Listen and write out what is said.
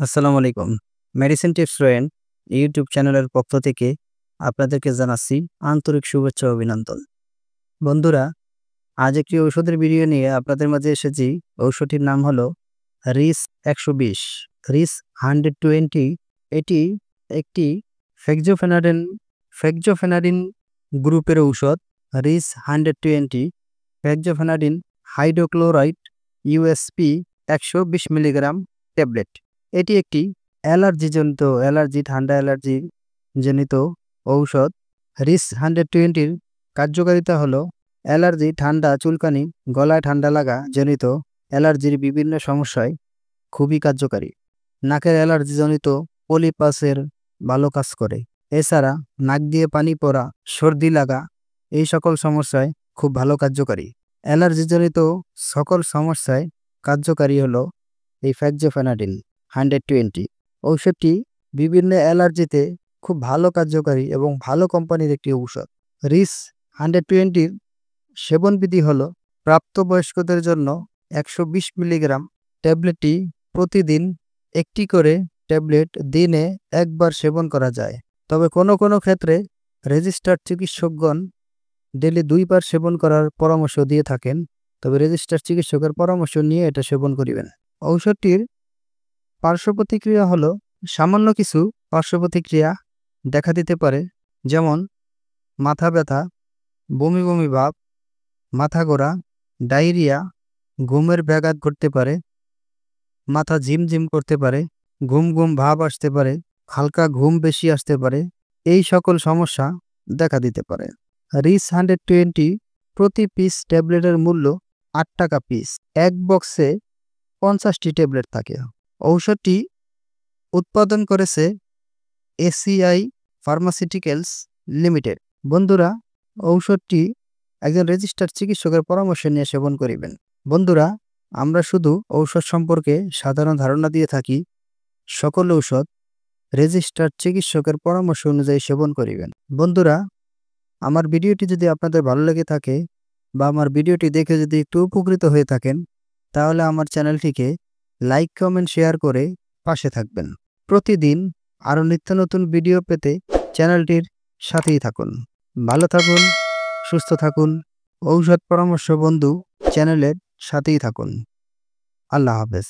আসসালামু আলাইকুম। Medicine tips rain YouTube চ্যানেলের পক্ষ থেকে আপনাদেরকে জানাচ্ছি আন্তরিক শুভেচ্ছা ও অভিনন্দন। বন্ধুরা, আজ একটি ঔষধের ভিডিও নিয়ে আপনাদের মাঝে এসেছি। ঔষধটির নাম হলো রিস ১২০, রিস 120। এটি একটি ফেক্সোফেনাডিন গ্রুপের ঔষধ। রিস 120 fexofenadine hydrochloride USP ১২০ milligram tablet. এটি একটি ঠান্ডা অ্যালার্জি জনিত ঔষধ। রিস 120-র কার্যকারিতা হলো অ্যালার্জি, ঠান্ডা, চুলকানি, গলায় ঠান্ডা লাগা জনিত অ্যালার্জির বিভিন্ন সমস্যায় খুবই কার্যকারী। নাকের অ্যালার্জি জনিত পলিপাসের ভালো কাজ করে। এছাড়া নাক দিয়ে পানি পড়া, সর্দি লাগা এই সকল সমস্যায় খুব ভালো কার্যকারী। অ্যালার্জি জনিত সকল সমস্যায় কার্যকারী হলো এই ফেক্সোফেনাডিন 120। ঔষধটি বিভিন্ন অ্যালার্জিতে খুব ভালো কার্যকারী এবং ভালো কোম্পানির একটি ঔষধ। রিস 120-র সেবনবিধি হল প্রাপ্তবয়স্কদের জন্য ১২০ মিলিগ্রাম ট্যাবলেটটি প্রতিদিন একটি করে ট্যাবলেট দিনে একবার সেবন করা যায়। তবে কোনো কোনো ক্ষেত্রে রেজিস্টার্ড চিকিৎসকগণ ডেইলি ২ বার সেবন করার পরামর্শ দিয়ে থাকেন। তবে রেজিস্টার্ড চিকিৎসকের পরামর্শ নিয়ে এটা সেবন করিবেন। ঔষধটির পার্শ্বপ্রতিক্রিয়া হলো সামান্য কিছু পার্শ্বপ্রতিক্রিয়া দেখা দিতে পারে, যেমন মাথা ব্যথা, বমি বমি ভাব, মাথা ঘোরা, ডায়রিয়া, ঘুমের ব্যাঘাত ঘটতে পারে, মাথা ঝিমঝিম করতে পারে, ঘুম ঘুম ভাব আসতে পারে, হালকা ঘুম বেশি আসতে পারে। এই সকল সমস্যা দেখা দিতে পারে। রিস 120 প্রতি পিস ট্যাবলেটের মূল্য ৮ টাকা পিস। এক বক্সে ৫০টি ট্যাবলেট থাকে। ঔষধটি উৎপাদন করেছে এসিআই ফার্মাসিউটিক্যালস লিমিটেড। বন্ধুরা, ঔষধটি একজন রেজিস্টার্ড চিকিৎসকের পরামর্শ নিয়ে সেবন করিবেন। বন্ধুরা, আমরা শুধু ঔষধ সম্পর্কে সাধারণ ধারণা দিয়ে থাকি। সকল ঔষধ রেজিস্টার্ড চিকিৎসকের পরামর্শ অনুযায়ী সেবন করিবেন। বন্ধুরা, আমার ভিডিওটি যদি আপনাদের ভালো লেগে থাকে বা আমার ভিডিওটি দেখে যদি একটু উপকৃত হয়ে থাকেন, তাহলে আমার চ্যানেলটিকে লাইক, কমেন্ট, শেয়ার করে পাশে থাকবেন। প্রতিদিন আরও নিত্য নতুন ভিডিও পেতে চ্যানেলটির সাথেই থাকুন। ভালো থাকুন, সুস্থ থাকুন। ঔষধ পরামর্শ বন্ধু চ্যানেলের সাথেই থাকুন। আল্লাহ হাফেজ।